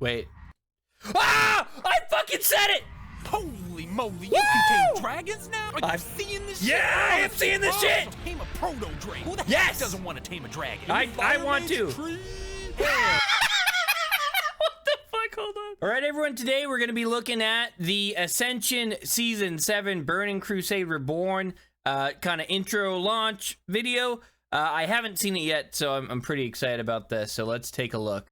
Wait. Ah! I fucking said it! Holy moly, you can tame dragons now? Are you seeing this shit? Yeah, I am seeing this shit! Tame a proto-dragon. Who the Yes! heck doesn't want to tame a dragon? I want to. Yeah. What the fuck? Hold on. All right, everyone. Today we're going to be looking at the Ascension Season 7 Burning Crusade Reborn kind of intro launch video. I haven't seen it yet, so I'm pretty excited about this. So let's take a look.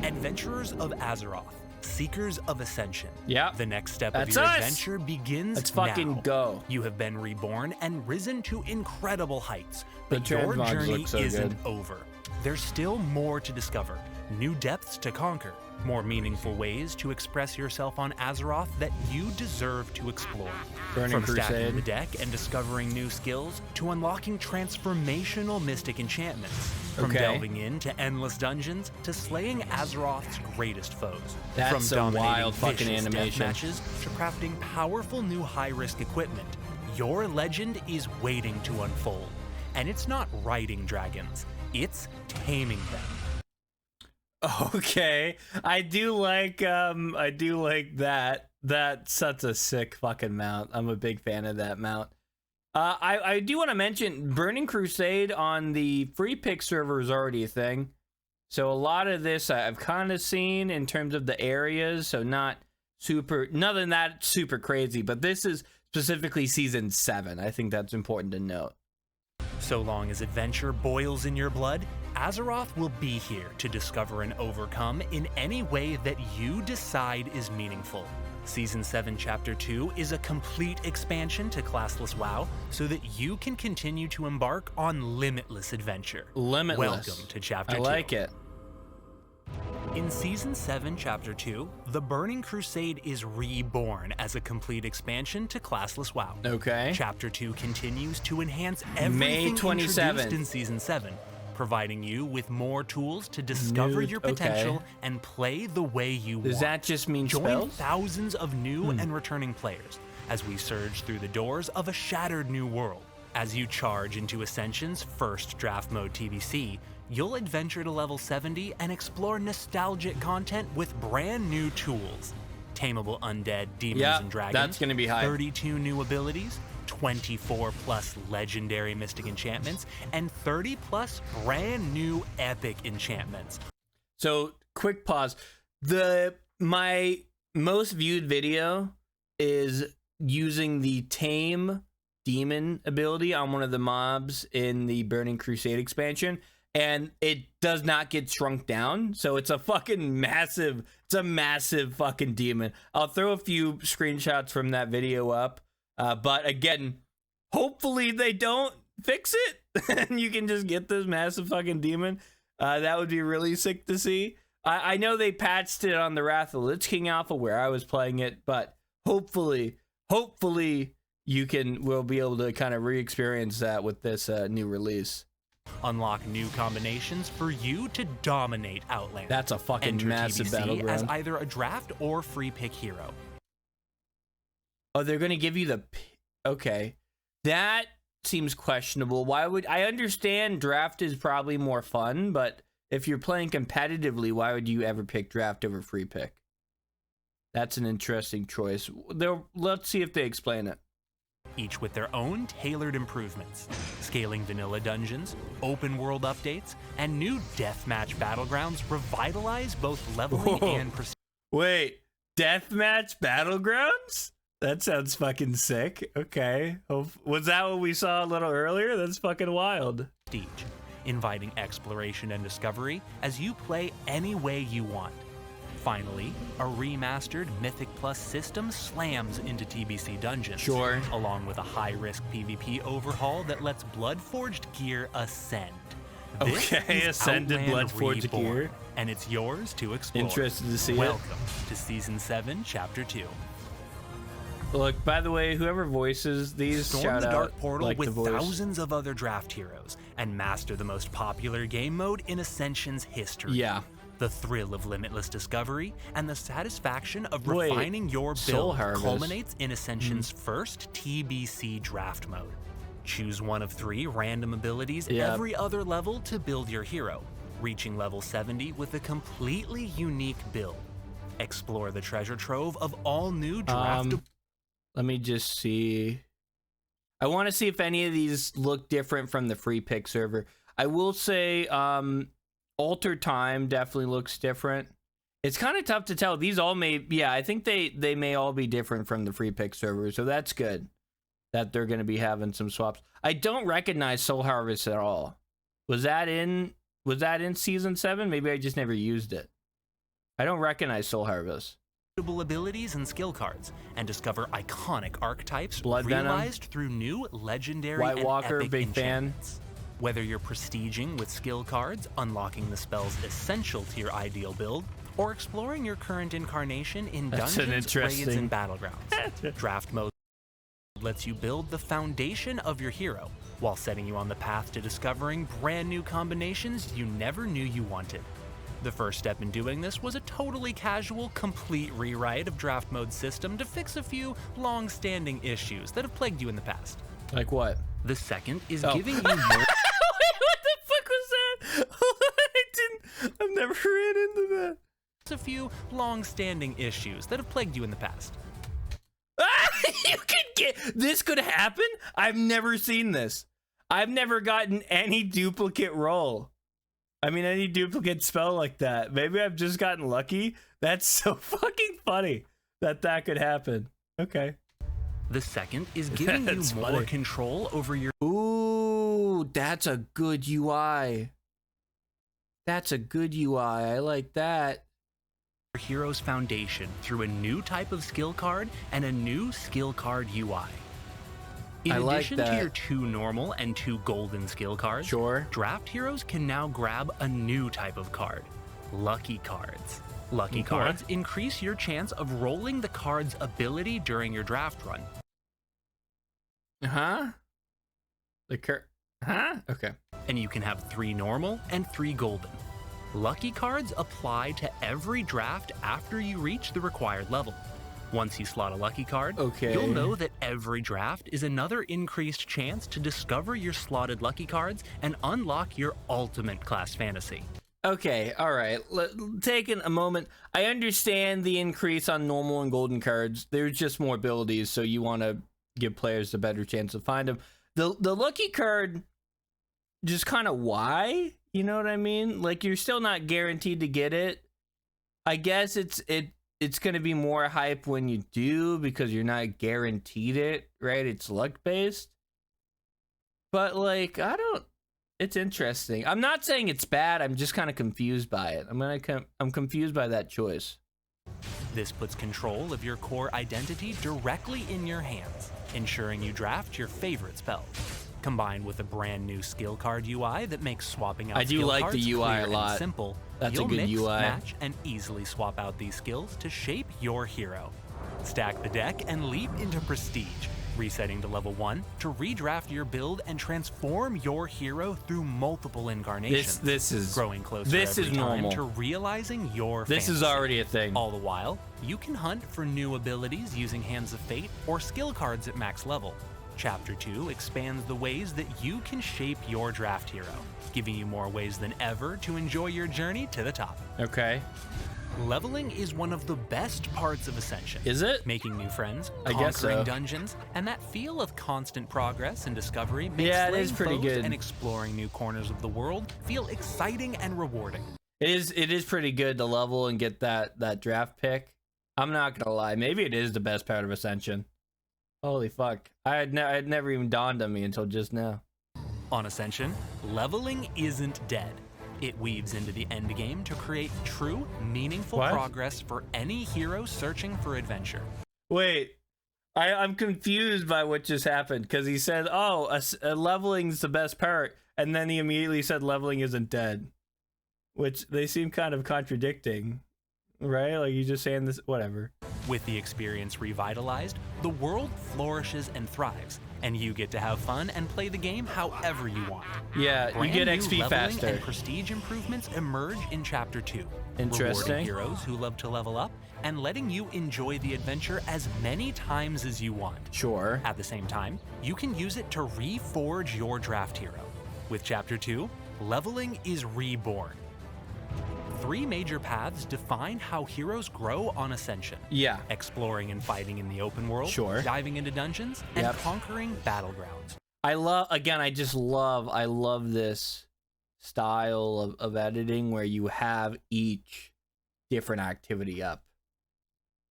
Adventurers of Azeroth, Seekers of Ascension. Yeah. The next step That's of your us. adventure begins Let's fucking now. go. You have been reborn and risen to incredible heights, The but your transmogs journey look so isn't good. over. There's still more to discover, new depths to conquer, more meaningful ways to express yourself on Azeroth that you deserve to explore. Burning From Crusade. stacking the deck and discovering new skills to unlocking transformational mystic enchantments. From Okay. delving into endless dungeons to slaying Azeroth's greatest foes. That's From some dominating wild fucking vicious animation. deathmatches to crafting powerful new high-risk equipment. Your legend is waiting to unfold. And it's not riding dragons, it's taming them. Okay, I do like that. That's such a sick fucking mount. I'm a big fan of that mount. I do want to mention Burning Crusade on the free pick server is already a thing. So a lot of this I've kind of seen in terms of the areas. So nothing that super crazy, but this is specifically season 7. I think that's important to note. So long as adventure boils in your blood, Azeroth will be here to discover and overcome in any way that you decide is meaningful. Season 7 Chapter 2 is a complete expansion to classless WoW so that you can continue to embark on limitless adventure. Limitless. Welcome to Chapter 2. I like it. In Season 7 Chapter 2, the Burning Crusade is reborn as a complete expansion to classless WoW. Okay. Chapter 2 continues to enhance May everything 27th. introduced in Season 7, providing you with more tools to discover your potential and play the way you want. Does that just mean Join spells? thousands of new and returning players as we surge through the doors of a shattered new world. As you charge into Ascension's first draft mode TBC, you'll adventure to level 70 and explore nostalgic content with brand new tools. Tameable undead, demons, and dragons. That's gonna be high. 32 new abilities, 24 plus legendary mystic enchantments, and 30 plus brand new epic enchantments. So, quick pause. My most viewed video is using the tame demon ability on one of the mobs in the Burning Crusade expansion, and it does not get shrunk down. So it's a fucking massive, fucking demon. I'll throw a few screenshots from that video up. But again, hopefully they don't fix it and you can just get this massive fucking demon. That would be really sick to see. I know they patched it on the Wrath of the Lich King alpha where I was playing it, but hopefully we'll be able to kind of re-experience that with this new release. Unlock new combinations for you to dominate Outland. That's a fucking Enter massive TBC battleground. as either a draft or free pick hero. Oh, they're gonna give you the... Okay. That seems questionable. Why would... I understand draft is probably more fun, but if you're playing competitively, why would you ever pick draft over free pick? That's an interesting choice. Let's see if they explain it. Each with their own tailored improvements. Scaling vanilla dungeons, open world updates, and new deathmatch battlegrounds revitalize both leveling and... Wait, deathmatch battlegrounds? That sounds fucking sick. Okay. Was that what we saw a little earlier? That's fucking wild. Prestige, inviting exploration and discovery as you play any way you want. Finally, a remastered Mythic Plus system slams into TBC dungeons. Sure. Along with a high-risk PvP overhaul that lets Bloodforged gear ascend. This Okay, is ascended Outland Bloodforged Reborn, gear. And it's yours to explore. Interested to see Welcome to Season 7, Chapter 2. Look, by the way, whoever voices these, Storm shout the out, Dark Portal like with the voice. thousands of other draft heroes and master the most popular game mode in Ascension's history. Yeah. The thrill of limitless discovery and the satisfaction of Wait, refining your Soul build Harvest. culminates in Ascension's first TBC draft mode. Choose one of 3 random abilities every other level to build your hero. reaching level 70 with a completely unique build. Explore the treasure trove of all new draftable. Let me just see. I want to see if any of these look different from the free pick server. I will say Alter Time definitely looks different. It's kind of tough to tell. These all may, yeah, I think they may all be different from the free pick server, so that's good that they're going to be having some swaps. I don't recognize Soul Harvest at all. Was that in season 7? Maybe I just never used it. I don't recognize Soul Harvest. Abilities and skill cards, and discover iconic archetypes Blood realized through new legendary White and Walker, epic big enchantments. Whether you're prestiging with skill cards, unlocking the spells essential to your ideal build, or exploring your current incarnation in dungeons, raids, and battlegrounds, draft mode lets you build the foundation of your hero, while setting you on the path to discovering brand new combinations you never knew you wanted. The first step in doing this was a totally casual, complete rewrite of draft mode's system to fix a few long-standing issues that have plagued you in the past. Like what? The second is giving you more... Wait, what the fuck was that? I've never ran into that. A few long-standing issues that have plagued you in the past. This could happen? I've never seen this. I've never gotten any duplicate roll. I mean, any duplicate spell like that. Maybe I've just gotten lucky. That's so fucking funny that could happen. Okay. The second is giving you more control over your... Ooh, that's a good UI. That's a good UI. I like that. Hero's foundation through a new type of skill card and a new skill card UI. In addition to your 2 normal and 2 golden skill cards, draft heroes can now grab a new type of card, Lucky Cards. Lucky Cards increase your chance of rolling the card's ability during your draft run. Okay. And you can have 3 normal and 3 golden. Lucky Cards apply to every draft after you reach the required level. Once you slot a lucky card, you'll know that every draft is another increased chance to discover your slotted lucky cards and unlock your ultimate class fantasy. Okay, all right. Taking a moment. I understand the increase on normal and golden cards. There's just more abilities, so you want to give players a better chance to find them. The lucky card, just kind of why? You know what I mean? Like, you're still not guaranteed to get it. I guess it's going to be more hype when you do because you're not guaranteed it, right? It's luck-based. But, like, it's interesting. I'm not saying it's bad. I'm just kind of confused by it. I'm confused by that choice. This puts control of your core identity directly in your hands, ensuring you draft your favorite spells. Combined with a brand new skill card UI that makes swapping out I do like the UI a lot. Simple, that's a good mix, UI. Match, and easily swap out these skills to shape your hero. Stack the deck and leap into Prestige, resetting to level 1 to redraft your build and transform your hero through multiple incarnations. This is growing closer every time to realizing your fantasy. Is already a thing. All the while, you can hunt for new abilities using Hands of Fate or skill cards at max level. Chapter 2 expands the ways that you can shape your draft hero, giving you more ways than ever to enjoy your journey to the top. Okay. Leveling is one of the best parts of Ascension. Is it? Making new friends, I guess so. conquering dungeons, and that feel of constant progress and discovery makes it is pretty good. And exploring new corners of the world feel exciting and rewarding. It is pretty good to level and get that draft pick. I'm not gonna lie, maybe it is the best part of Ascension. Holy fuck. I had never even dawned on me until just now. On Ascension, leveling isn't dead. It weaves into the endgame to create true, meaningful progress for any hero searching for adventure. Wait, I'm confused by what just happened, because he said, oh, leveling's the best part, and then he immediately said leveling isn't dead. Which, they seem kind of contradicting, right? Like, you just saying this, whatever. With the experience revitalized, the world flourishes and thrives, and you get to have fun and play the game however you want. Yeah, you get XP faster. And prestige improvements emerge in Chapter 2. Interesting. Rewarding heroes who love to level up and letting you enjoy the adventure as many times as you want. Sure. At the same time, you can use it to reforge your draft hero. With Chapter 2, leveling is reborn, 3 major paths define how heroes grow on Ascension. Yeah. Exploring and fighting in the open world, Sure. diving into dungeons, and conquering battlegrounds. I love this style of editing where you have each different activity up.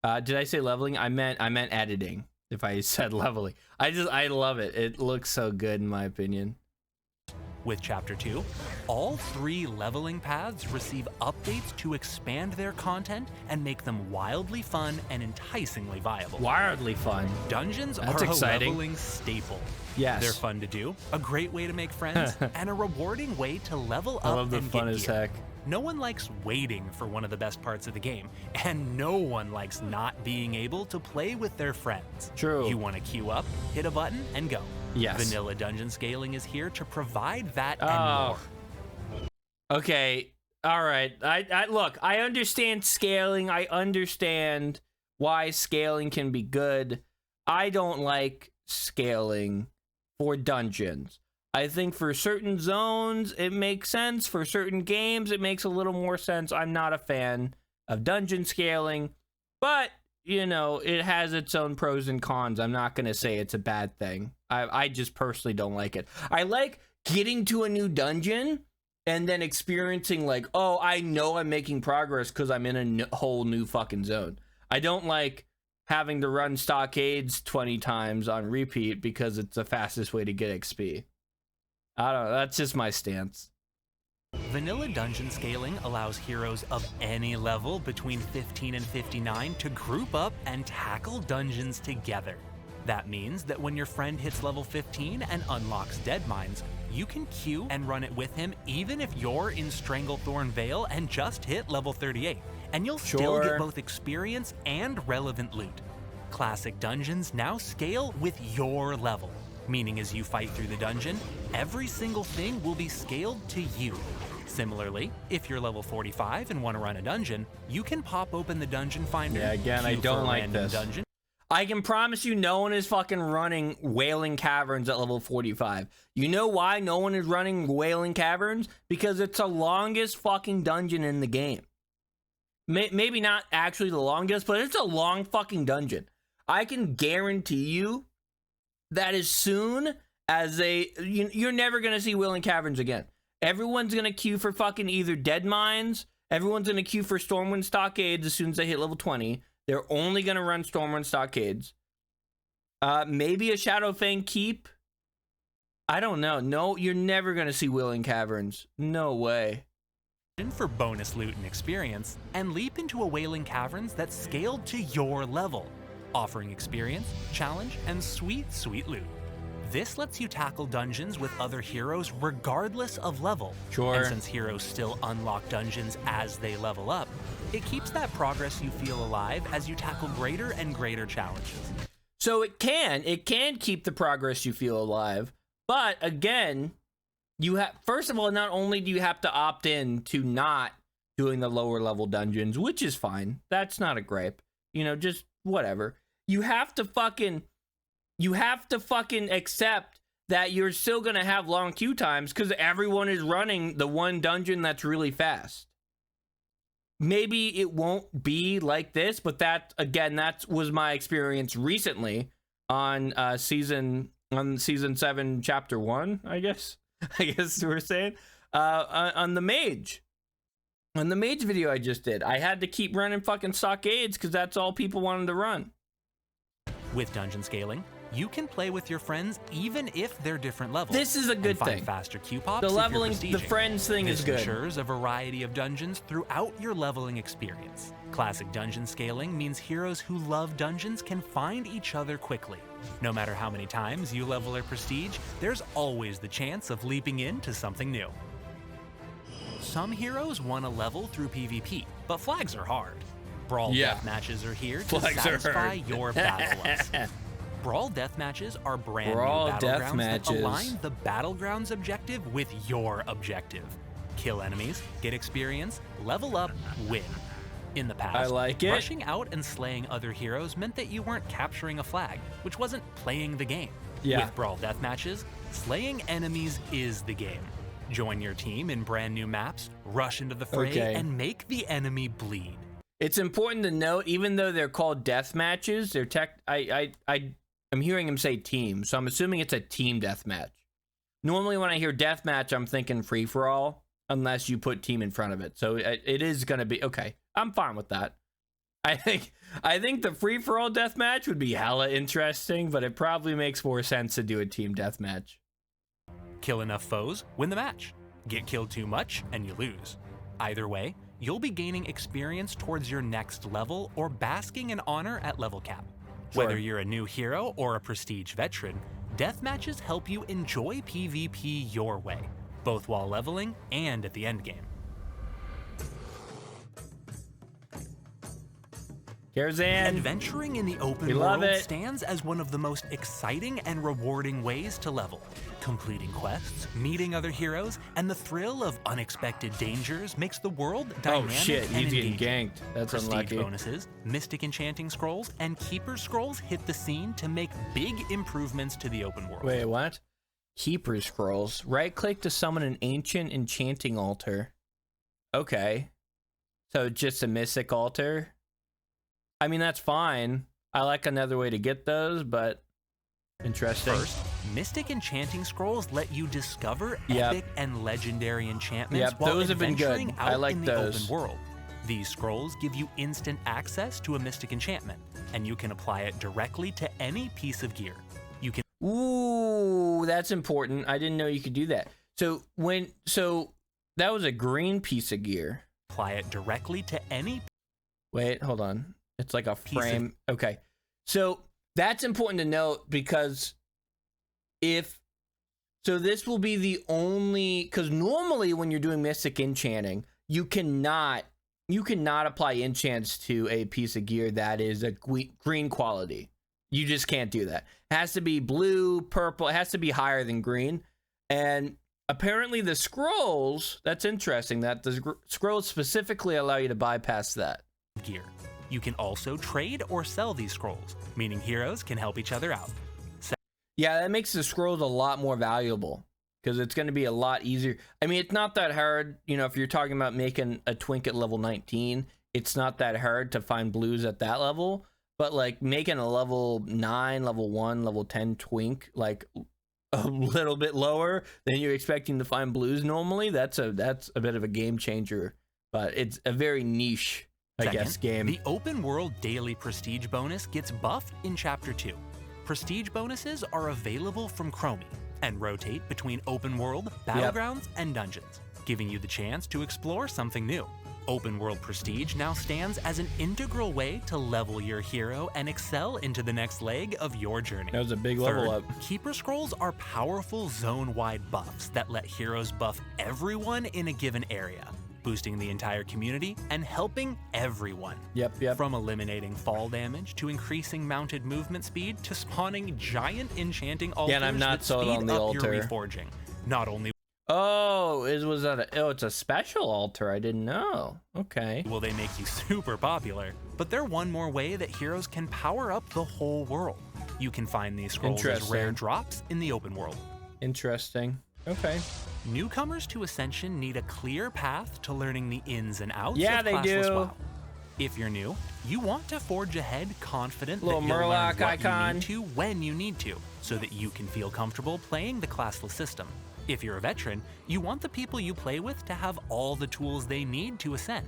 Did I say leveling? I meant editing. If I said leveling, I love it. It looks so good in my opinion. With Chapter 2, all 3 leveling paths receive updates to expand their content and make them wildly fun and enticingly viable. Wildly fun. Dungeons That's are exciting. a leveling staple. Yes. They're fun to do, a great way to make friends, and a rewarding way to level up I love the and fun get as gear. heck. No one likes waiting for one of the best parts of the game, and no one likes not being able to play with their friends. True. You want to queue up, hit a button, and go. Yes. Vanilla dungeon scaling is here to provide that and more. Okay. All right. I look, I understand scaling. I understand why scaling can be good. I don't like scaling for dungeons. I think for certain zones, it makes sense. For certain games, it makes a little more sense. I'm not a fan of dungeon scaling, but, you know, it has its own pros and cons. I'm not going to say it's a bad thing. I just personally don't like it. I like getting to a new dungeon and then experiencing like, oh, I know I'm making progress because I'm in a whole new fucking zone. I don't like having to run stockades 20 times on repeat because it's the fastest way to get XP. I don't know, that's just my stance. Vanilla dungeon scaling allows heroes of any level between 15 and 59 to group up and tackle dungeons together. That means that when your friend hits level 15 and unlocks Deadmines, you can queue and run it with him even if you're in Stranglethorn Vale and just hit level 38, and you'll still get both experience and relevant loot. Classic dungeons now scale with your level, meaning as you fight through the dungeon, every single thing will be scaled to you. Similarly, if you're level 45 and want to run a dungeon, you can pop open the dungeon finder. Yeah, again, I don't like this. Dungeon. I can promise you no one is fucking running Wailing Caverns at level 45. You know why no one is running Wailing Caverns? Because it's the longest fucking dungeon in the game. Maybe not actually the longest, but it's a long fucking dungeon. I can guarantee you that as soon as you're never going to see Wailing Caverns again. Everyone's going to queue for fucking either Deadmines. Everyone's going to queue for Stormwind Stockades as soon as they hit level 20. They're only going to run Stormwind Stockades. Maybe a Shadowfang Keep. I don't know. No, you're never going to see Wailing Caverns. No way. For bonus loot and experience, and leap into a Wailing Caverns that's scaled to your level, offering experience, challenge, and sweet, sweet loot. This lets you tackle dungeons with other heroes regardless of level. Sure. And since heroes still unlock dungeons as they level up, it keeps that progress you feel alive as you tackle greater and greater challenges. So it can keep the progress you feel alive, but again, you have, first of all, not only do you have to opt in to not doing the lower level dungeons, which is fine. That's not a gripe. You know, just whatever. You have to fucking accept that you're still going to have long queue times because everyone is running the one dungeon that's really fast. Maybe it won't be like this, but that was my experience recently on season 7 chapter 1, I guess we're saying, on the mage. On the mage video I just did, I had to keep running fucking stockades because that's all people wanted to run. With dungeon scaling, you can play with your friends even if they're different levels. This is a good thing. Faster queue pops. The leveling, the friends thing is good. This ensures a variety of dungeons throughout your leveling experience. Classic dungeon scaling means heroes who love dungeons can find each other quickly. No matter how many times you level or prestige, there's always the chance of leaping into something new. Some heroes want to level through PvP, but flags are hard. BRAWL deathmatches are here to satisfy your battle lust. BRAWL deathmatches are brand new battlegrounds that align the battlegrounds objective with your objective. Kill enemies, get experience, level up, win. In the past, rushing out and slaying other heroes meant that you weren't capturing a flag, which wasn't playing the game. With BRAWL deathmatches, slaying enemies is the game. Join your team in brand new maps, rush into the fray, and make the enemy bleed. It's important to note, even though they're called death matches, they're I'm hearing him say team, so I'm assuming it's a team deathmatch. Normally when I hear deathmatch, I'm thinking free-for-all, unless you put team in front of it. So it is going to be, okay, I'm fine with that. I think the free-for-all deathmatch would be hella interesting, but it probably makes more sense to do a team deathmatch. Kill enough foes, win the match. Get killed too much, and you lose. Either way, you'll be gaining experience towards your next level or basking in honor at level cap. Sure. Whether you're a new hero or a prestige veteran, deathmatches help you enjoy PvP your way, both while leveling and at the endgame. Adventuring in the open world stands as one of the most exciting and rewarding ways to level. Completing quests, meeting other heroes, and the thrill of unexpected dangers makes the world dynamic Oh shit, and he's getting engaging. ganked. That's Prestige unlucky. bonuses, mystic enchanting scrolls, and keeper scrolls hit the scene to make big improvements to the open world. Wait, what? Keeper scrolls. Right-click to summon an ancient enchanting altar. Okay. So just a mystic altar? I mean, that's fine. I like another way to get those, but interesting. First, mystic enchanting scrolls let you discover epic and legendary enchantments while those have been adventuring good. out I like in those. the open world. These scrolls give you instant access to a mystic enchantment, and you can apply it directly to any piece of gear. You can Ooh, that's important. I didn't know you could do that. So that was a green piece of gear. apply it directly to any. Wait, hold on. It's like a frame. Okay. So that's important to note because this will be the only, because normally when you're doing mystic enchanting, you cannot apply enchants to a piece of gear that is a green quality. You just can't do that. It has to be blue, purple. It has to be higher than green. And apparently the scrolls, that's interesting that the scrolls specifically allow you to bypass that. Gear. You can also trade or sell these scrolls, meaning heroes can help each other out. Yeah, that makes the scrolls a lot more valuable because it's going to be a lot easier. I mean, it's not that hard. You know, if you're talking about making a twink at level 19, it's not that hard to find blues at that level. But like making a level 9, level 1, level 10 twink, like a little bit lower than you're expecting to find blues normally, that's a bit of a game changer. But it's a very niche, I guess, game. The open world daily prestige bonus gets buffed in Chapter 2. Prestige bonuses are available from Chromie and rotate between open world, battlegrounds, and dungeons, giving you the chance to explore something new. Open world prestige now stands as an integral way to level your hero and excel into the next leg of your journey. That was a big level up. Keeper scrolls are powerful zone-wide buffs that let heroes buff everyone in a given area, boosting the entire community and helping everyone. Yep. From eliminating fall damage to increasing mounted movement speed to spawning giant enchanting altars and I'm not that sold speed on the up altar. your reforging. Not only it's a special altar. I didn't know. Okay. will they make you super popular, but they're one more way that heroes can power up the whole world. You can find these scrolls as rare drops in the open world. Interesting. Okay. Newcomers to Ascension need a clear path to learning the ins and outs Yeah, of they classless do. WoW. If you're new, you want to forge ahead confident Little that you'll learn Murloc what icon. you need to when you need to, so that you can feel comfortable playing the classless system. If you're a veteran, you want the people you play with to have all the tools they need to ascend.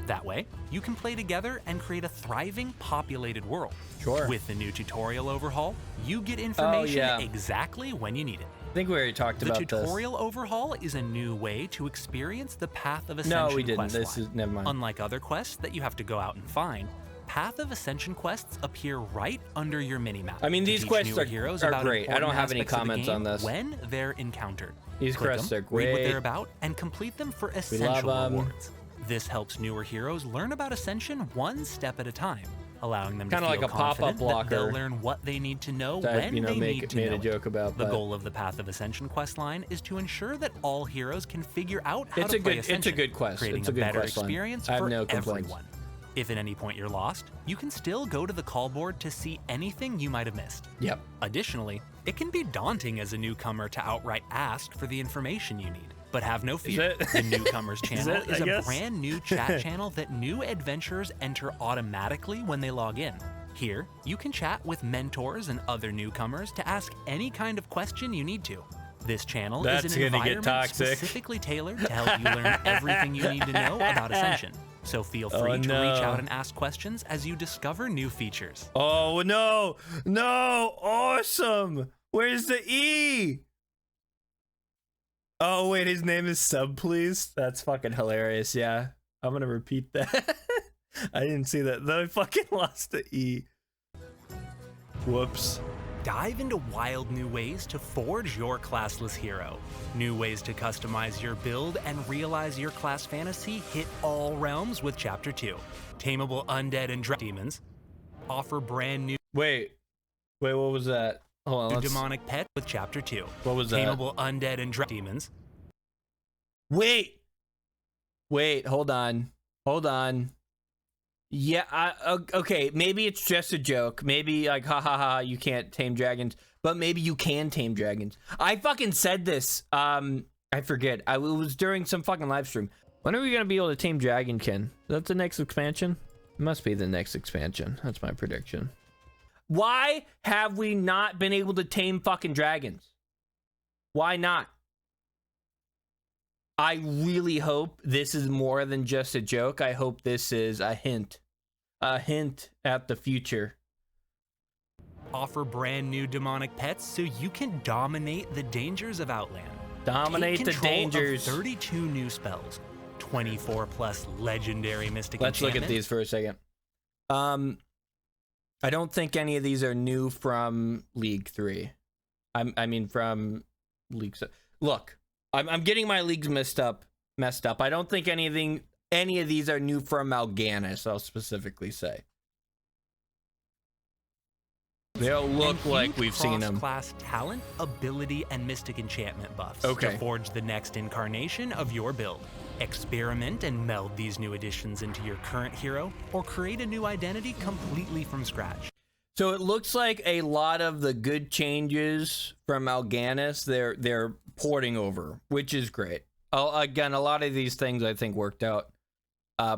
That way, you can play together and create a thriving, populated world. Sure. With the new tutorial overhaul, you get information yeah. exactly when you need it. I think we already talked about this. The tutorial overhaul is a new way to experience the Path of Ascension No, we didn't. quest This line. is never mind. Unlike other quests that you have to go out and find, Path of Ascension quests appear right under your minimap. I mean, to these teach quests newer are heroes great. about I don't important have any aspects of the comments game on this. when they're encountered. These Click quests them, are great. read what they're about, and complete them for essential 'em. rewards. This helps newer heroes learn about Ascension one step at a time, allowing them to Kinda feel like a pop-up confident that they'll blocker learn what they need to know that, when they need to made know a it. joke about. The but goal of the Path of Ascension questline is to ensure that all heroes can figure out how It's to a play good- it's Ascension, a good quest. creating It's a a good better questline. experience I have for no complaints. everyone. If at any point you're lost, you can still go to the call board to see anything you might have missed. Yep. Additionally, it can be daunting as a newcomer to outright ask for the information you need. But have no fear, the Newcomers channel is a brand new chat channel that new adventurers enter automatically when they log in. Here, you can chat with mentors and other newcomers to ask any kind of question you need to. This channel is an environment specifically tailored to help you learn everything you need to know about Ascension. So feel free to reach out and ask questions as you discover new features. Oh, no. No. Awesome. Where's the E? Oh, wait, his name is Sub, please. That's fucking hilarious. Yeah, I'm gonna repeat that. I didn't see that. Though I fucking lost the E. Whoops. Dive into wild new ways to forge your classless hero. New ways to customize your build and realize your class fantasy hit all realms with Chapter 2. Tameable undead and demons. Offer brand new... Wait, what was that? Hold on, demonic pet with Chapter 2. What was that? Tameable undead and demons. Wait, hold on. Yeah, okay, maybe it's just a joke. Maybe like, ha ha ha, you can't tame dragons, but maybe you can tame dragons. I fucking said this. I forget. It was during some fucking live stream. When are we gonna be able to tame Dragonkin? Is that the next expansion? It must be the next expansion. That's my prediction. Why have we not been able to tame fucking dragons? Why not? I really hope this is more than just a joke. I hope this is a hint at the future. Offer brand new demonic pets so you can dominate the dangers of Outland. Dominate the dangers. 32 new spells, 24 plus legendary mystic enchantments. Let's look at these for a second. I don't think any of these are new from League 3. I mean from League. Look, I'm getting my leagues messed up. I don't think any of these are new from Mal'Ganis, I'll specifically say. They'll look like we've seen them. Class talent, ability, and mystic enchantment buffs to forge the next incarnation of your build. Experiment and meld these new additions into your current hero, or create a new identity completely from scratch. So it looks like a lot of the good changes from Mal'Ganis, they're porting over, which is great. Again, a lot of these things I think worked out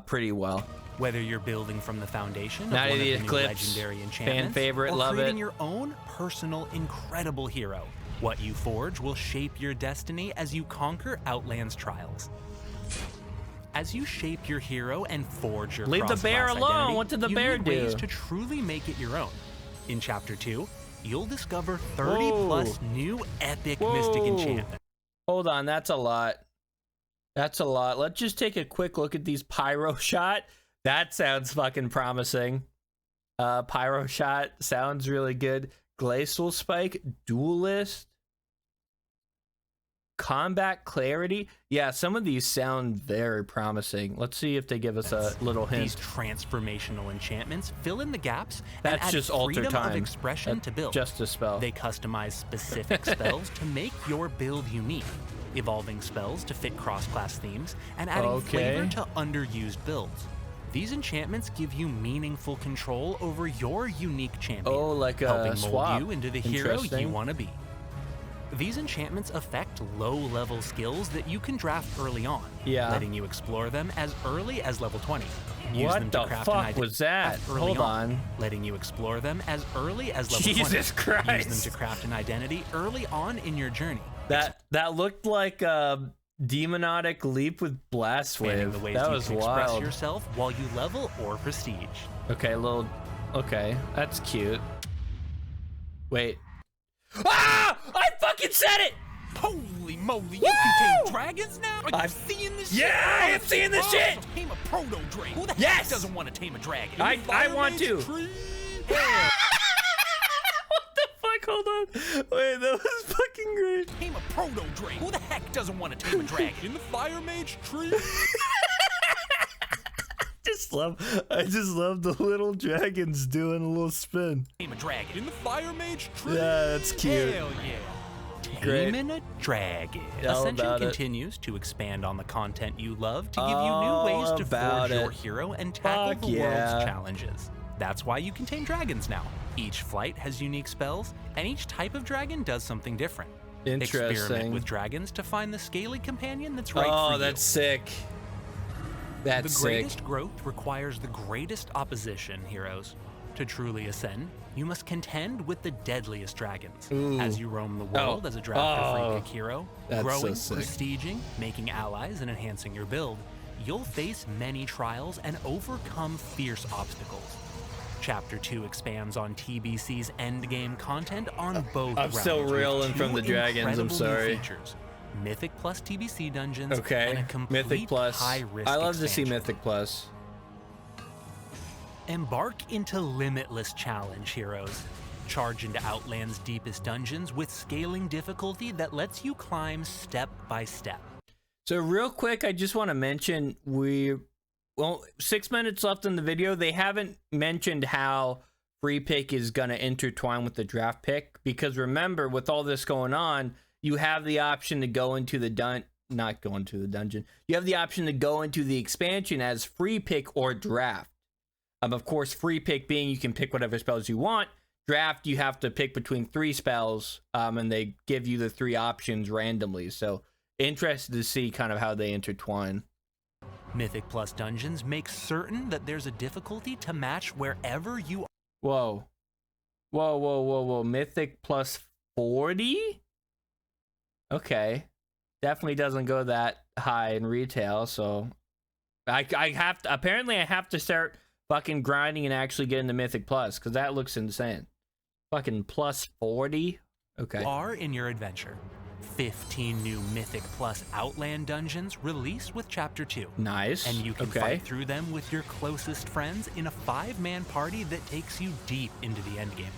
pretty well. Whether you're building from the foundation of Night one of the of the new legendary enchantments, fan favorite, or love creating it. your own personal incredible hero, what you forge will shape your destiny as you conquer Outland's trials. As you shape your hero and forge your Leave the bear cross-class alone. identity, What did the you bear need do? ways to truly make it your own. In Chapter 2, you'll discover 30 plus new epic mystic enchantments. Hold on, that's a lot. That's a lot. Let's just take a quick look at these Pyro Shot. That sounds fucking promising. Pyro Shot sounds really good. Glacial Spike, Duelist, Combat Clarity. Yeah, some of these sound very promising. Let's see if they give us a little hint. These transformational enchantments fill in the gaps That's and add just alter freedom time. of expression to build. Just a spell. They customize specific spells to make your build unique, evolving spells to fit cross-class themes, and adding flavor to underused builds. These enchantments give you meaningful control over your unique champion, like a helping swap. mold you into the hero you want to be. These enchantments affect low-level skills that you can draft early on, letting you explore them as early as level 20. Use them to craft fuck was that? Hold on. Letting you explore them as early as level 20. Jesus Christ. Use them to craft an identity early on in your journey. That looked like a Demonotic Leap with Blast Wave. The ways that you was can wild. express yourself while you level or prestige. Okay, that's cute. Wait. Ah! I fucking said it! Holy moly, you can tame dragons now? Are you seeing this shit? Yeah, I am seeing this shit! Tame a proto-dragon. Who the heck doesn't want to tame a dragon? I want to. What the fuck? Hold on. Wait, that was fucking great. Tame a proto-dragon. Who the heck doesn't want to tame a dragon? In the Fire Mage tree? I just love the little dragons doing a little spin. Tame a dragon. In the Fire Mage tree? Yeah, that's cute. Hell yeah. Great. Taming a dragon. All Ascension about continues to expand on the content you love to give you new ways to forge your hero and tackle the world's challenges. That's why you can tame dragons now. Each flight has unique spells, and each type of dragon does something different. Interesting. Experiment with dragons to find the scaly companion that's right for you. Oh, that's sick. That's The greatest growth requires the greatest opposition, heroes. To truly ascend, you must contend with the deadliest dragons. Ooh. As you roam the world as a draft or free pick hero, That's growing, so sick. prestiging, making allies, and enhancing your build, you'll face many trials and overcome fierce obstacles. Chapter 2 expands on TBC's endgame content on both I'm still realms with reeling from two the dragons, I'm incredible new sorry. features. Mythic plus TBC dungeons and a Okay, complete Mythic Plus. high-risk I love to see expansion. Mythic Plus. Embark into limitless challenge, heroes. Charge into Outland's deepest dungeons with scaling difficulty that lets you climb step by step. So real quick, I just want to mention well, 6 minutes left in the video. They haven't mentioned how free pick is going to intertwine with the draft pick, because remember, with all this going on, you have the option to go into the not go into the dungeon. You have the option to go into the expansion as free pick or draft. Of course, free pick being you can pick whatever spells you want. Draft, you have to pick between 3 spells, and they give you the 3 options randomly. So interested to see kind of how they intertwine. Mythic Plus dungeons make certain that there's a difficulty to match wherever you are. Whoa. Whoa, whoa, whoa, whoa. Mythic plus 40? Okay. Definitely doesn't go that high in retail, so I have to, apparently I have to start fucking grinding and actually getting the Mythic Plus, because that looks insane. Fucking plus 40? Okay. Are in your adventure. 15 new Mythic Plus Outland dungeons release with Chapter 2. Nice. And you can fight through them with your closest friends in a 5-man party that takes you deep into the endgame.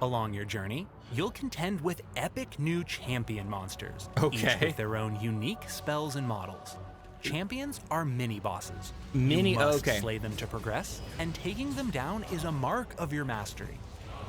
Along your journey, you'll contend with epic new champion monsters, each with their own unique spells and models. Champions are mini-bosses. You must slay them to progress, and taking them down is a mark of your mastery.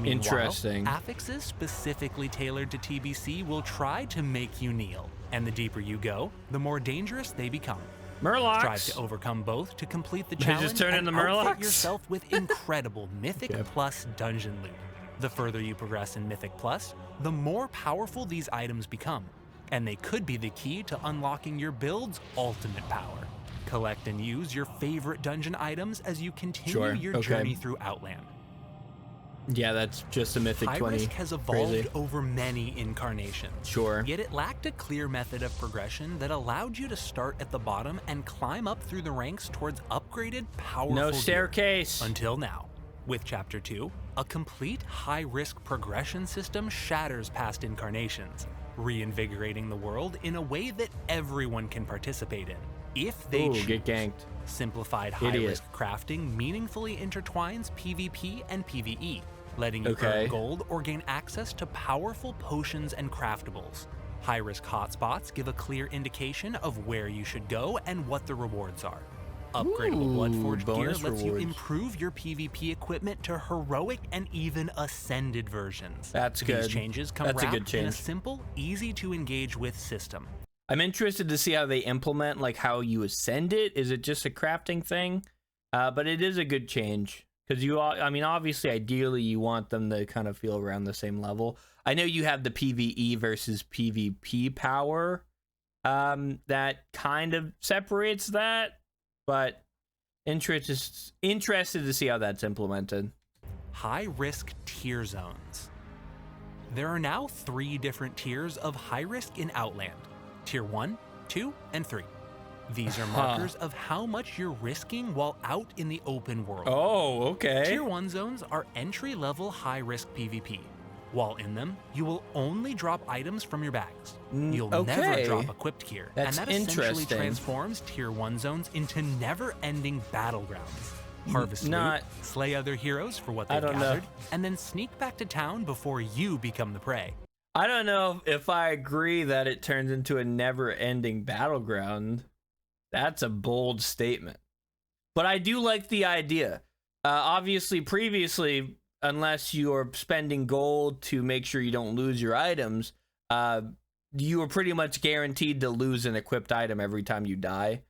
Interesting. Affixes specifically tailored to TBC will try to make you kneel, and the deeper you go, the more dangerous they become. Murlocs. Strive to overcome both to complete the challenge just turn and into outfit Murlocs? yourself with incredible Mythic Plus dungeon loot. The further you progress in Mythic Plus, the more powerful these items become, and they could be the key to unlocking your build's ultimate power. Collect and use your favorite dungeon items as you continue your journey through Outland. Yeah, that's just a Mythic 20. High Risk has evolved over many incarnations. Yet it lacked a clear method of progression that allowed you to start at the bottom and climb up through the ranks towards upgraded, powerful gear. staircase. Until now. With Chapter 2, a complete high-risk progression system shatters past incarnations, reinvigorating the world in a way that everyone can participate in, if they choose. Get ganked. Simplified high-risk crafting meaningfully intertwines PvP and PvE, letting you earn gold or gain access to powerful potions and craftables. High-risk hotspots give a clear indication of where you should go and what the rewards are. Upgradable BLOODFORGED gear lets you improve your PvP equipment to heroic and even ascended versions. That's good. These changes come wrapped in a simple, easy-to-engage with system. I'm interested to see how they implement, like, how you ascend it. Is it just a crafting thing? But it is a good change, because I mean, obviously, ideally, you want them to kind of feel around the same level. I know you have the PvE versus PvP power that kind of separates that, but interested to see how that's implemented. High-risk tier zones. There are now 3 different tiers of high risk in Outland. Tier 1, 2, and 3. These are markers of how much you're risking while out in the open world. Oh, okay. Tier 1 zones are entry-level high-risk PvP. While in them, you will only drop items from your bags. You'll never drop equipped gear. That's and that essentially transforms Tier 1 zones into never-ending battlegrounds. Harvest loot, slay other heroes for what they've gathered, and then sneak back to town before you become the prey. I don't know if I agree that it turns into a never-ending battleground. That's a bold statement. But I do like the idea. Obviously, previously, unless you're spending gold to make sure you don't lose your items, you are pretty much guaranteed to lose an equipped item every time you die.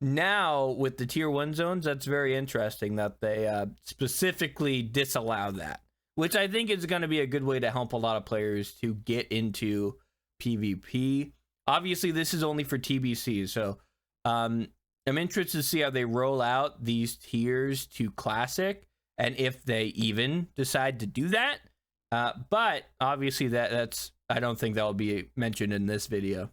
Now, with the Tier 1 zones, that's very interesting that they specifically disallow that, which I think is going to be a good way to help a lot of players to get into PvP. Obviously, this is only for TBC, so I'm interested to see how they roll out these tiers to Classic, and if they even decide to do that. But obviously, that's I don't think that will be mentioned in this video.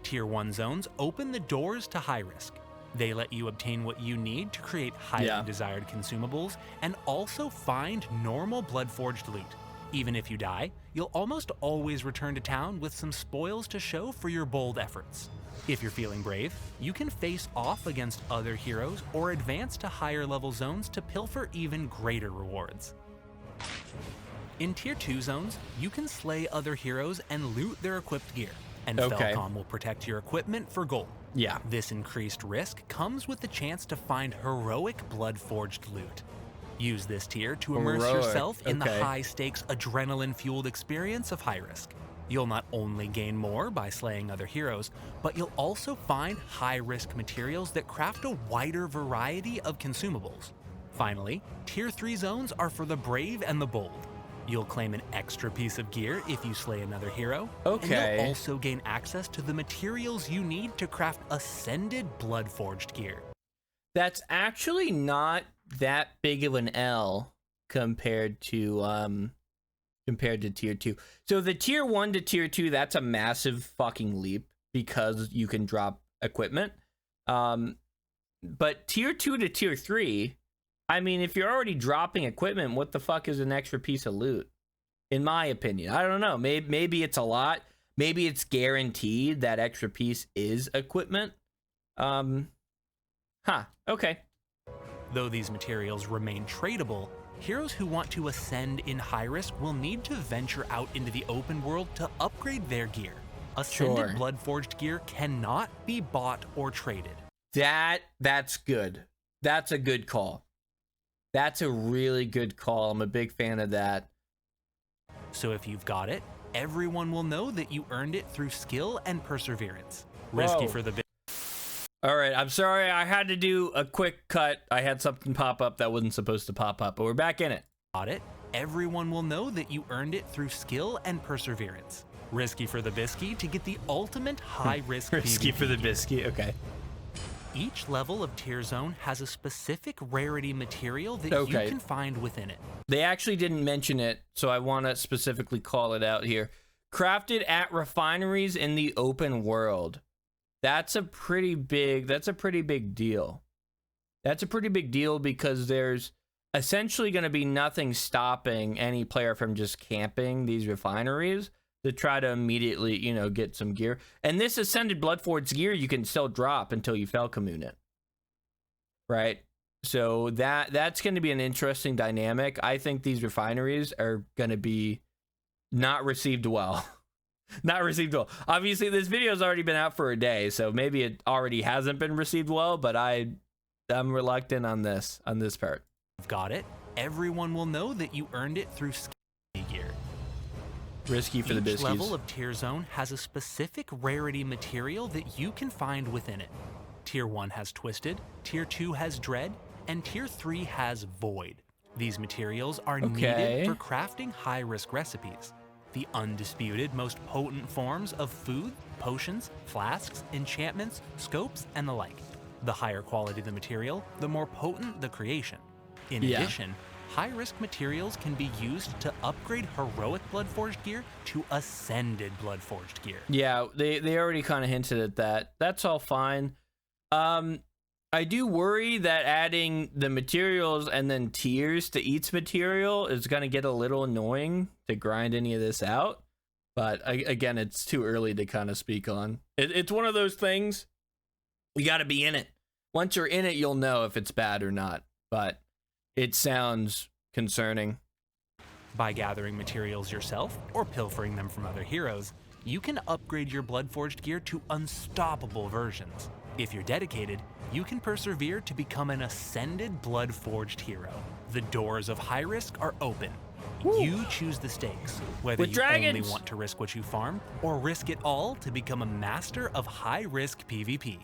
Tier 1 zones open the doors to high risk. They let you obtain what you need to create highly desired consumables and also find normal Bloodforged loot. Even if you die, you'll almost always return to town with some spoils to show for your bold efforts. If you're feeling brave, you can face off against other heroes or advance to higher level zones to pilfer even greater rewards. In Tier 2 zones, you can slay other heroes and loot their equipped gear, and Falcom will protect your equipment for gold. Yeah. This increased risk comes with the chance to find heroic Bloodforged loot. Use this tier to immerse yourself in the high-stakes, adrenaline-fueled experience of high risk. You'll not only gain more by slaying other heroes, but you'll also find high-risk materials that craft a wider variety of consumables. Finally, Tier 3 zones are for the brave and the bold. You'll claim an extra piece of gear if you slay another hero, and you'll also gain access to the materials you need to craft Ascended Bloodforged gear. That's actually not that big of an L compared to Tier 2. So the Tier 1 to Tier 2, that's a massive fucking leap because you can drop equipment. But Tier 2 to Tier 3, I mean, if you're already dropping equipment, what the fuck is an extra piece of loot? In my opinion, I don't know. Maybe it's a lot. Maybe it's guaranteed that extra piece is equipment. Okay. Though these materials remain tradable, heroes who want to ascend in high risk will need to venture out into the open world to upgrade their gear. Ascended Bloodforged gear cannot be bought or traded. That's good. That's a good call. That's a really good call. I'm a big fan of that. So if you've got it, everyone will know that you earned it through skill and perseverance. Risky for the All right, I'm sorry. I had to do a quick cut. I had something pop up that wasn't supposed to pop up, but we're back in it. Got it? Everyone will know that you earned it through skill and perseverance. Risky for the biscuit to get the ultimate high-risk Risky PvP for the gear. biscuit, okay. Each level of tier zone has a specific rarity material that you can find within it. They actually didn't mention it, so I want to specifically call it out here. Crafted at refineries in the open world. That's a pretty big deal. That's a pretty big deal because there's essentially going to be nothing stopping any player from just camping these refineries to try to immediately, get some gear. And this Ascended Bloodforged gear you can still drop until you Falcomoon it. Right? So that's going to be an interesting dynamic. I think these refineries are going to be not received well. Not received well. Obviously, this video's already been out for a day, so maybe it already hasn't been received well, but I'm reluctant on this part. Got it? Everyone will know that you earned it through skill gear. Risky for the biscuits. Each level of tier zone has a specific rarity material that you can find within it. Tier 1 has Twisted, Tier 2 has Dread, and Tier 3 has Void. These materials are needed for crafting high-risk recipes. The undisputed, most potent forms of food, potions, flasks, enchantments, scopes, and the like. The higher quality the material, the more potent the creation. In addition, high-risk materials can be used to upgrade heroic Bloodforged gear to Ascended Bloodforged gear. Yeah, they already kind of hinted at that. That's all fine. I do worry that adding the materials and then tiers to each material is going to get a little annoying to grind any of this out. But again, it's too early to kind of speak on. It's one of those things, you got to be in it. Once you're in it, you'll know if it's bad or not. But it sounds concerning. By gathering materials yourself or pilfering them from other heroes, you can upgrade your Bloodforged gear to unstoppable versions. If you're dedicated, you can persevere to become an Ascended Bloodforged hero. The doors of high risk are open. Woo. You choose the stakes, whether you only want to risk what you farm or risk it all to become a master of high-risk PvP.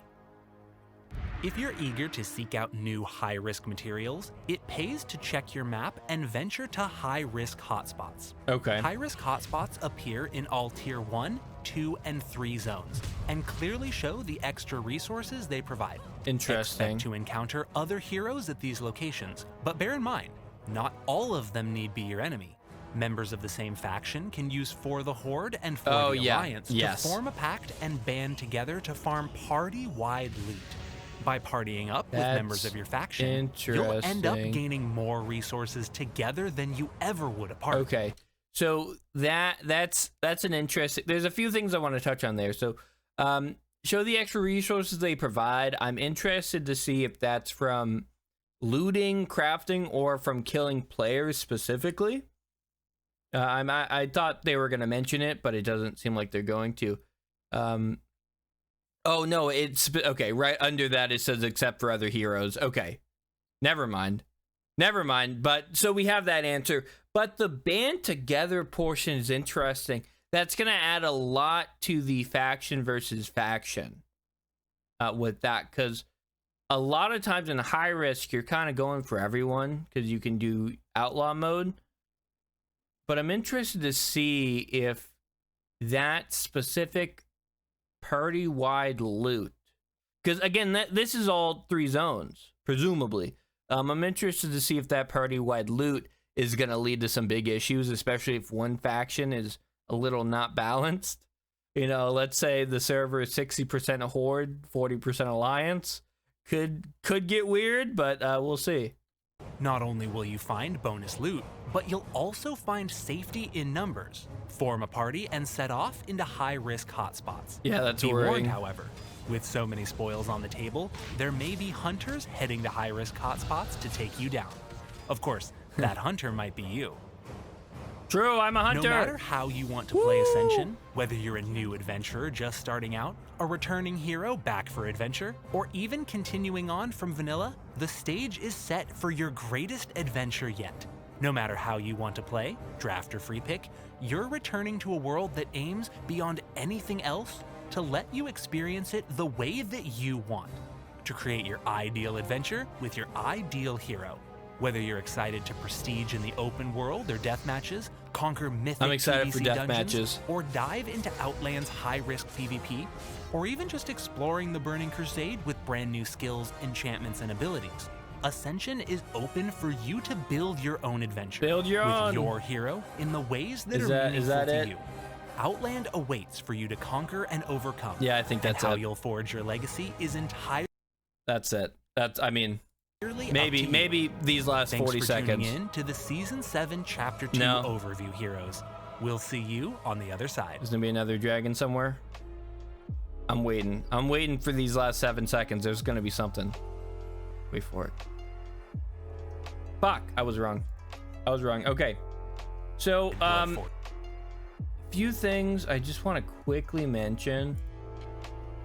If you're eager to seek out new high-risk materials, it pays to check your map and venture to high-risk hotspots. Okay. High-risk hotspots appear in all Tier 1, 2, and 3 zones, and clearly show the extra resources they provide. Interesting. Expect to encounter other heroes at these locations, but bear in mind, not all of them need be your enemy. Members of the same faction can use For the Horde and For the Alliance to form a pact and band together to farm party-wide loot. By partying up with members of your faction, you'll end up gaining more resources together than you ever would apart. Okay, so that's an interesting. There's a few things I want to touch on there. So, show the extra resources they provide. I'm interested to see if that's from looting, crafting, or from killing players specifically. I thought they were going to mention it, but it doesn't seem like they're going to. Oh, no, it's... Okay, right under that it says except for other heroes. Okay, never mind. Never mind, but... So we have that answer. But the band together portion is interesting. That's going to add a lot to the faction versus faction with that. Because a lot of times in high risk, you're kind of going for everyone. Because you can do outlaw mode. But I'm interested to see if that specific party-wide loot, because again, this is all 3 zones, presumably. I'm interested to see if that party-wide loot is going to lead to some big issues, especially if one faction is a little not balanced. You know, let's say the server is 60% Horde, 40% Alliance. Could get weird, but we'll see. Not only will you find bonus loot, but you'll also find safety in numbers. Form a party and set off into high-risk hotspots. Yeah, that's Be worrying. warned, however, with so many spoils on the table, there may be hunters heading to high-risk hotspots to take you down. Of course, that hunter might be you. True, I'm a hunter. No matter how you want to play Ascension, whether you're a new adventurer just starting out, a returning hero back for adventure, or even continuing on from vanilla, the stage is set for your greatest adventure yet. No matter how you want to play, draft or free pick, you're returning to a world that aims beyond anything else to let you experience it the way that you want. To create your ideal adventure with your ideal hero. Whether you're excited to prestige in the open world or deathmatches, conquer mythic I'm excited for PvC death dungeons, matches. or dive into Outland's high-risk PvP, or even just exploring the Burning Crusade with brand new skills, enchantments, and abilities, Ascension is open for you to build your own adventure. Build your own. With your hero in the ways that are meaningful to you. Outland awaits for you to conquer and overcome. Yeah, I think that's and how it. you'll forge your legacy is entirely... That's it. I mean... Maybe these last Thanks 40 for seconds. Tuning in to the Season 7 Chapter 2 overview, heroes. We'll see you on the other side. There's gonna be another dragon somewhere. I'm waiting. I'm waiting for these last 7 seconds. There's gonna be something. Wait for it. Fuck, I was wrong. Okay. So, few things I just want to quickly mention.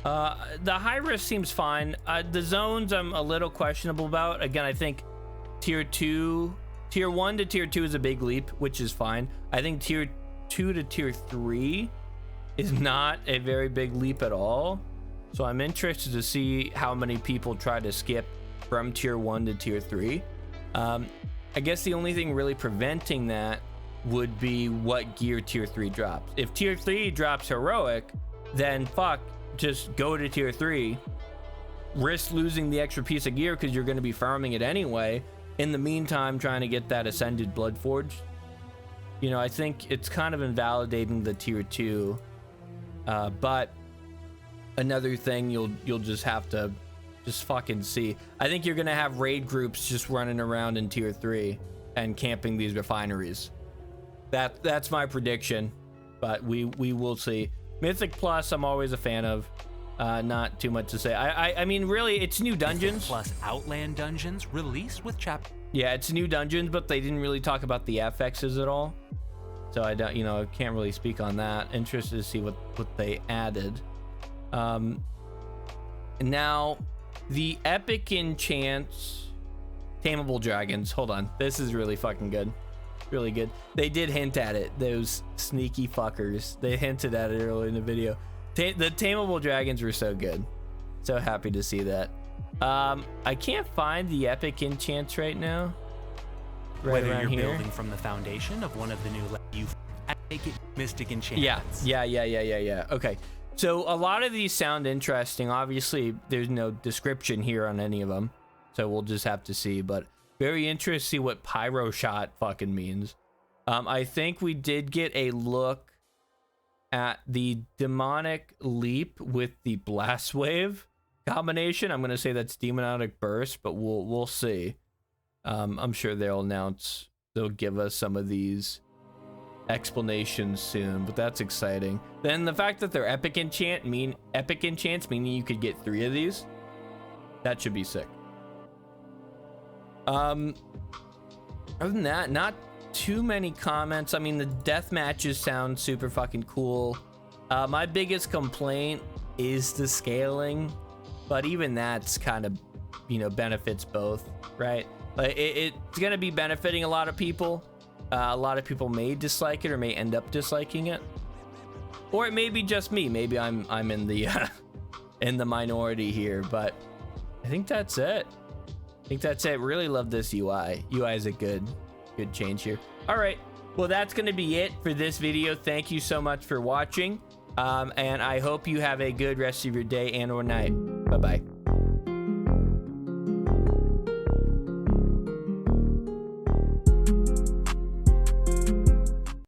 The high risk seems fine. The zones I'm a little questionable about. Again, I think tier 1 to tier 2 is a big leap, which is fine. I think tier 2 to tier 3 is not a very big leap at all. So I'm interested to see how many people try to skip from tier 1 to tier 3. I guess the only thing really preventing that would be what gear tier 3 drops. If tier 3 drops heroic, then fuck, just go to tier 3, risk losing the extra piece of gear because you're going to be farming it anyway. In the meantime, trying to get that ascended BLOODFORGED. You know, I think it's kind of invalidating the tier 2. But another thing you'll just have to just fucking see. I think you're going to have raid groups just running around in tier 3 and camping these refineries. That's my prediction, but we will see. Mythic Plus, I'm always a fan of. Not too much to say. I mean, really, it's new dungeons. Mythic Plus Outland dungeons released with chapter. Yeah, it's new dungeons, but they didn't really talk about the FXs at all. So I don't, I can't really speak on that. Interested to see what they added. Now, the epic enchants, tameable dragons. Hold on, this is really fucking good. Really good. They did hint at it, those sneaky fuckers. They hinted at it earlier in the video. The tameable dragons were so good. So happy to see that. I can't find the epic enchants right now. Right Whether around you're here. building from the foundation of one of the new you make it mystic enchantments. Yeah. Okay. So a lot of these sound interesting. Obviously, there's no description here on any of them, so we'll just have to see. But very interested to see what pyro shot fucking means. I think we did get a look at the demonic leap with the blast wave combination. I'm gonna say that's demonic burst, but we'll see. I'm sure they'll give us some of these explanations soon, but that's exciting. Then the fact that they're epic enchants, meaning you could get 3 of these, that should be sick. Other than that, not too many comments. I mean, the death matches sound super fucking cool. My biggest complaint is the scaling, but even that's kind of, benefits both, right? It's gonna be benefiting a lot of people. A lot of people may dislike it or may end up disliking it, or it may be just me. Maybe I'm in the in the minority here, but I think that's it. Really love this UI. UI is a good change here. All right, well, that's gonna be it for this video. Thank you so much for watching, and I hope you have a good rest of your day and or night. Bye bye.